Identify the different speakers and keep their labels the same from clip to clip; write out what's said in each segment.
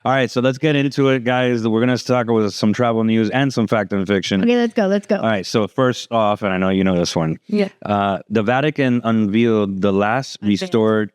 Speaker 1: All right, so let's get into it, guys. We're going to talk with some travel news and some fact and fiction.
Speaker 2: Okay, let's go.
Speaker 1: All right, so first off, and I know you know this one.
Speaker 2: Yeah.
Speaker 1: The Vatican unveiled the last Vatican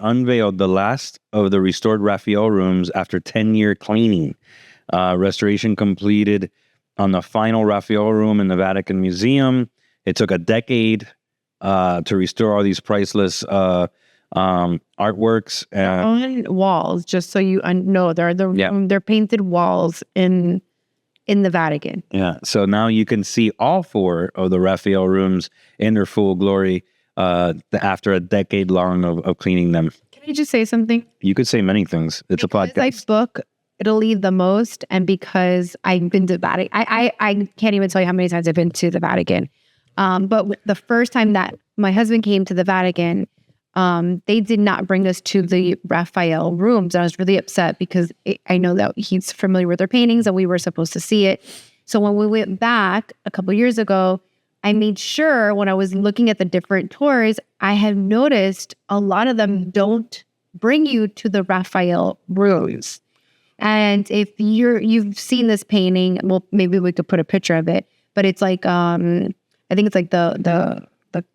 Speaker 1: unveiled the last of the restored Raphael rooms after 10-year cleaning. Restoration completed on the final Raphael room in the Vatican Museum. It took a decade to restore all these priceless artworks.
Speaker 2: On walls, just so you know, they're painted walls in the Vatican.
Speaker 1: Yeah, so now you can see all 4 of the Raphael rooms in their full glory after a decade long of cleaning them.
Speaker 2: Can I just say something?
Speaker 1: You could say many things. It's a podcast.
Speaker 2: I book Italy the most, and because I've been to Vatican, I can't even tell you how many times I've been to the Vatican. But the first time that my husband came to the Vatican, they did not bring us to the Raphael rooms. I was really upset because I know that he's familiar with their paintings and we were supposed to see it. So when we went back a couple years ago, I made sure when I was looking at the different tours, I had noticed a lot of them don't bring you to the Raphael rooms. And if you've seen this painting, well, maybe we could put a picture of it, but it's like, I think it's like the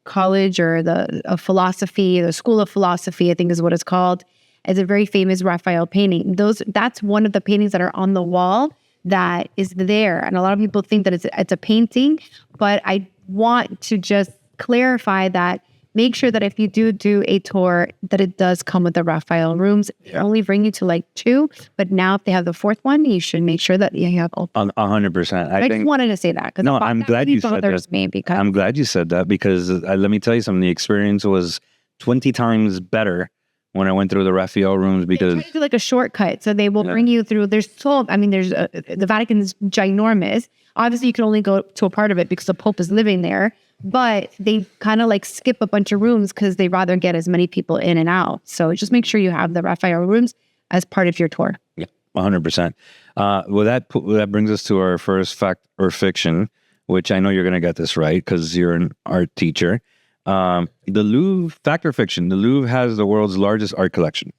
Speaker 2: college or the philosophy, the school of philosophy, I think is what it's called. It's a very famous Raphael painting. That's one of the paintings that are on the wall that is there. And a lot of people think that it's a painting, but I want to just clarify that. Make sure that if you do a tour, that it does come with the Raphael rooms. They only bring you to like 2, but now if they have the 4th one, you should make sure that you have
Speaker 1: 100%.
Speaker 2: I just wanted to say that.
Speaker 1: No, I'm glad you said that. I'm glad you said that because let me tell you something. The experience was 20 times better when I went through the Raphael rooms because
Speaker 2: they try to do like a shortcut. So they will bring you through. The Vatican's ginormous. Obviously, you can only go to a part of it because the Pope is living there. But they kind of like skip a bunch of rooms because they rather get as many people in and out. So just make sure you have the Raphael rooms as part of your tour.
Speaker 1: Yeah, 100%. Well, that brings us to our first fact or fiction, which I know you're going to get this right because you're an art teacher. The Louvre, fact or fiction, the Louvre has the world's largest art collection.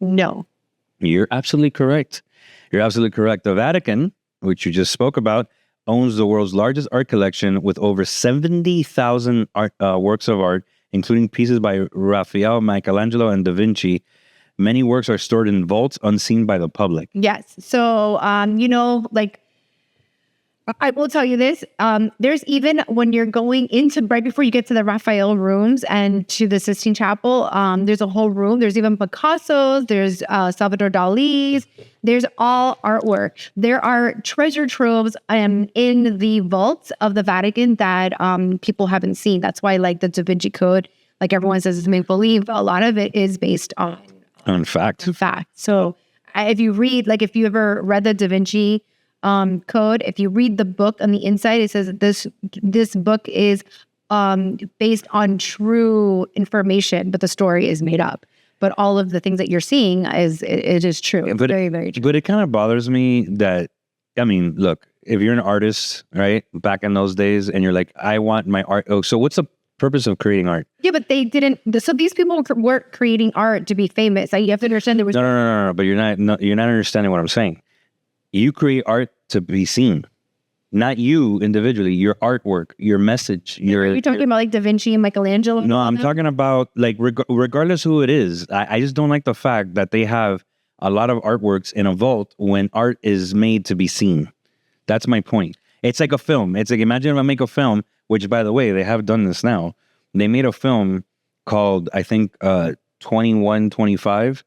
Speaker 2: No.
Speaker 1: You're absolutely correct. The Vatican, which you just spoke about, owns the world's largest art collection with over 70,000 works of art, including pieces by Raphael, Michelangelo, and Da Vinci. Many works are stored in vaults unseen by the public.
Speaker 2: Yes. So, I will tell you this. There's even when you're going into right before you get to the Raphael rooms and to the Sistine Chapel, there's a whole room. There's even Picasso's. There's Salvador Dali's. There's all artwork. There are treasure troves in the vaults of the Vatican that people haven't seen. That's why, like the Da Vinci Code, like everyone says, is make believe. A lot of it is based on
Speaker 1: fact.
Speaker 2: So if you read, like if you ever read the Da Vinci Code, if you read the book on the inside, it says this book is based on true information, but the story is made up. But all of the things that you're seeing is true. It's very, very true.
Speaker 1: But it kind of bothers me that, I mean, look, if you're an artist, right, back in those days, and you're like, I want my art. Oh, so what's the purpose of creating art?
Speaker 2: Yeah, but they didn't. So these people weren't creating art to be famous. You have to understand there was
Speaker 1: no. But you're not understanding what I'm saying. You create art to be seen, not you individually. Your artwork, your message.
Speaker 2: Are you talking about like Da Vinci and Michelangelo?
Speaker 1: No, I'm talking about like regardless who it is. I just don't like the fact that they have a lot of artworks in a vault when art is made to be seen. That's my point. It's like a film. It's like, imagine if I make a film, which by the way, they have done this now. They made a film called, I think, 2125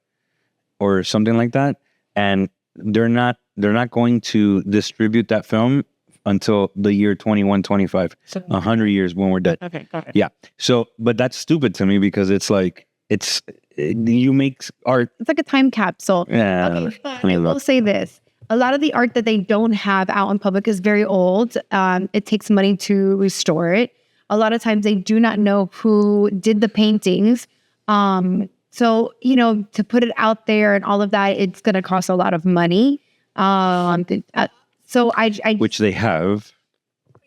Speaker 1: or something like that. And they're not going to distribute that film until the year 2125, so 100 years when we're dead.
Speaker 2: Okay, got it.
Speaker 1: Yeah. So, but that's stupid to me because it's like, you make art.
Speaker 2: It's like a time capsule.
Speaker 1: Yeah.
Speaker 2: Okay, I will say this. A lot of the art that they don't have out in public is very old. It takes money to restore it. A lot of times they do not know who did the paintings. So, to put it out there and all of that, it's going to cost a lot of money. So I
Speaker 1: which they have.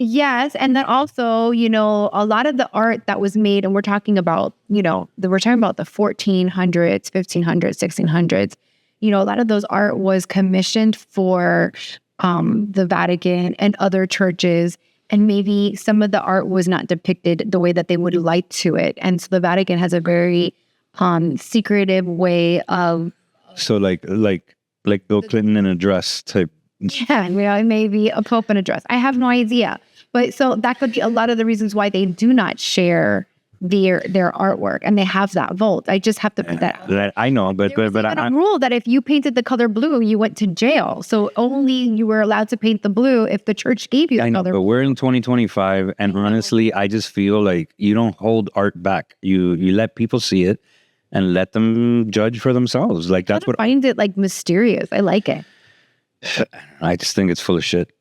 Speaker 2: Yes, and then also, a lot of the art that was made, and we're talking about, we're talking about the 1400s, 1500s, 1600s. A lot of those art was commissioned for the Vatican and other churches, and maybe some of the art was not depicted the way that they would like to it. And so the Vatican has a very secretive way of.
Speaker 1: So like Bill Clinton in a dress type.
Speaker 2: Yeah, it may be a pope in a dress. I have no idea. But so that could be a lot of the reasons why they do not share their artwork, and they have that vault. I just have to put that out.
Speaker 1: That I know, but
Speaker 2: a rule that if you painted the color blue, you went to jail. So only you were allowed to paint the blue if the church gave you the color.
Speaker 1: But we're in 2025, and honestly, I just feel like you don't hold art back. You let people see it and let them judge for themselves. Like that's what
Speaker 2: I find it like mysterious. I like it.
Speaker 1: I just think it's full of shit,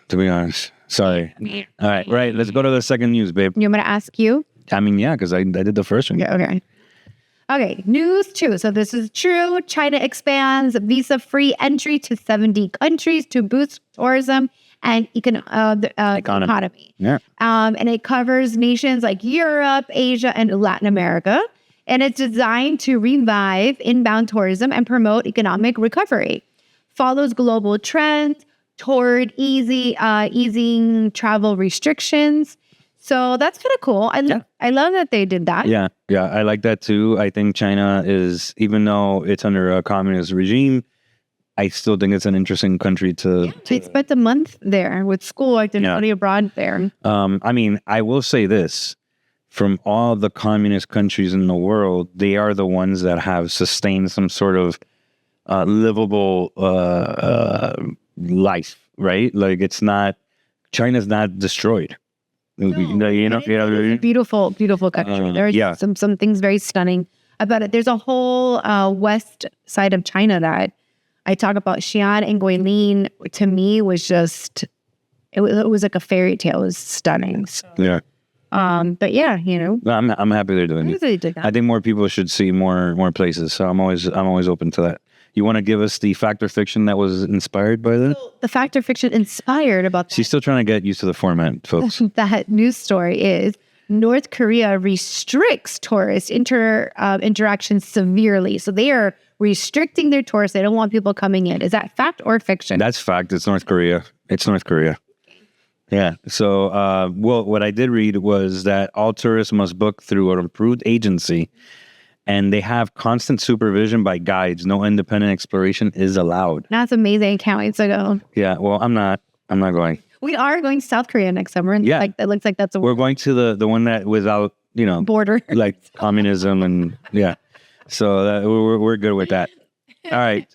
Speaker 1: to be honest. Sorry. All right. Right. Let's go to the second news, babe.
Speaker 2: You want me to ask you?
Speaker 1: I mean, yeah, because I did the first one.
Speaker 2: Yeah, okay. News 2. So this is true. China expands visa-free entry to 70 countries to boost tourism and economy.
Speaker 1: Yeah.
Speaker 2: And it covers nations like Europe, Asia, and Latin America. And it's designed to revive inbound tourism and promote economic recovery. Follows global trends toward easing travel restrictions. So that's kind of cool. I love that they did that.
Speaker 1: Yeah, I like that too. I think China is, even though it's under a communist regime, I still think it's an interesting country to
Speaker 2: I spent a month there with school. I did study abroad there.
Speaker 1: I mean, I will say this. From all the communist countries in the world, they are the ones that have sustained some sort of livable life, right? Like China's not destroyed.
Speaker 2: Beautiful, beautiful country. There's some things very stunning about it. There's a whole west side of China that I talk about. Xi'an and Guilin, to me, was just, it was like a fairy tale. It was stunning. So.
Speaker 1: Yeah.
Speaker 2: But yeah,
Speaker 1: I'm happy they're doing it. I think more people should see more places. So I'm always open to that. You want to give us the fact or fiction that was inspired by that?
Speaker 2: The fact or fiction inspired about that.
Speaker 1: She's still trying to get used to the format, folks.
Speaker 2: That news story is North Korea restricts tourist interaction severely. So they are restricting their tourists. They don't want people coming in. Is that fact or fiction?
Speaker 1: That's fact. It's North Korea. Yeah. So, what I did read was that all tourists must book through an approved agency, and they have constant supervision by guides. No independent exploration is allowed.
Speaker 2: That's amazing. Can't wait to go.
Speaker 1: Yeah. Well, I'm not going.
Speaker 2: We are going to South Korea next summer. And it looks like that's
Speaker 1: we're going to the one that without,
Speaker 2: border,
Speaker 1: like communism and so we're good with that. All right.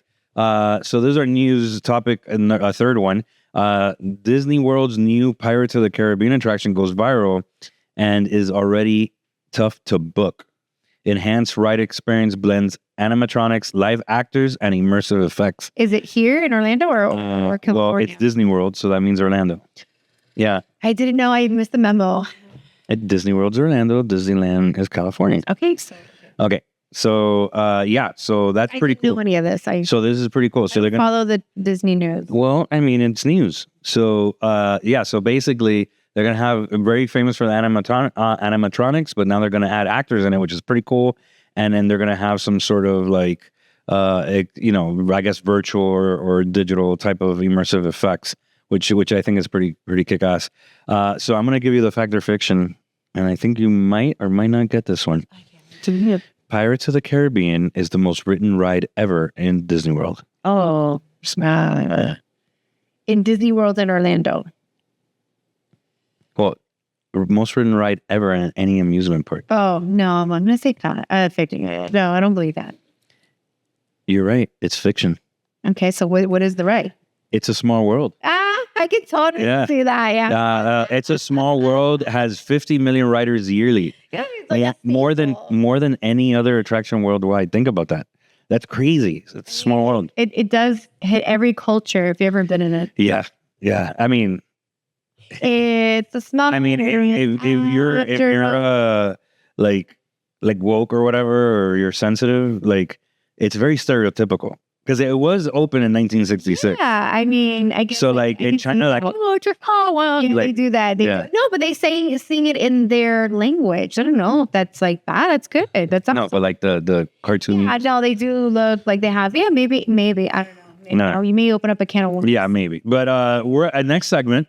Speaker 1: So there's our news topic, and a third one. Disney World's new Pirates of the Caribbean attraction goes viral and is already tough to book. Enhanced ride experience blends animatronics, live actors, and immersive effects.
Speaker 2: Is it here in Orlando or California?
Speaker 1: Well, it's Disney World, so that means Orlando. Yeah.
Speaker 2: I didn't know. I missed the memo.
Speaker 1: At Disney World's Orlando, Disneyland is California.
Speaker 2: Okay.
Speaker 1: So, so that's pretty cool.
Speaker 2: I didn't know any of this.
Speaker 1: So this is pretty cool. So they're gonna
Speaker 2: follow the Disney news.
Speaker 1: Well, I mean, it's news. So, so basically, they're going to have very famous for the animatronics, but now they're going to add actors in it, which is pretty cool. And then they're going to have some sort of like, I guess virtual or digital type of immersive effects, which I think is pretty kick-ass. So I'm going to give you the fact or fiction, and I think you might or might not get this one. Pirates of the Caribbean is the most written ride ever in Disney World.
Speaker 2: Oh, in Disney World in Orlando.
Speaker 1: Well, most written ride ever in any amusement park.
Speaker 2: Oh, no, I'm going to say fiction. No, I don't believe that.
Speaker 1: You're right. It's fiction.
Speaker 2: Okay, so what is the right?
Speaker 1: It's a Small World.
Speaker 2: I can totally see that, yeah.
Speaker 1: It's a Small World. It has 50 million riders yearly.
Speaker 2: Yeah,
Speaker 1: more than any other attraction worldwide. Think about that. That's crazy. It's a Small World.
Speaker 2: It does hit every culture if you've ever been in it.
Speaker 1: Yeah. I mean,
Speaker 2: it's a small.
Speaker 1: I mean, if you're like woke or whatever, or you're sensitive, like it's very stereotypical. because it was open in 1966.
Speaker 2: Yeah, I mean, I guess
Speaker 1: So like in China, like
Speaker 2: they do that. No, but they sing it in their language. I don't know if that's like that. That's good. That's awesome.
Speaker 1: no, but like the cartoon.
Speaker 2: I know they do look like they have. Yeah, maybe I don't know. Maybe,
Speaker 1: No.
Speaker 2: you may open up a can of worms.
Speaker 1: Yeah, maybe. But we're at next segment.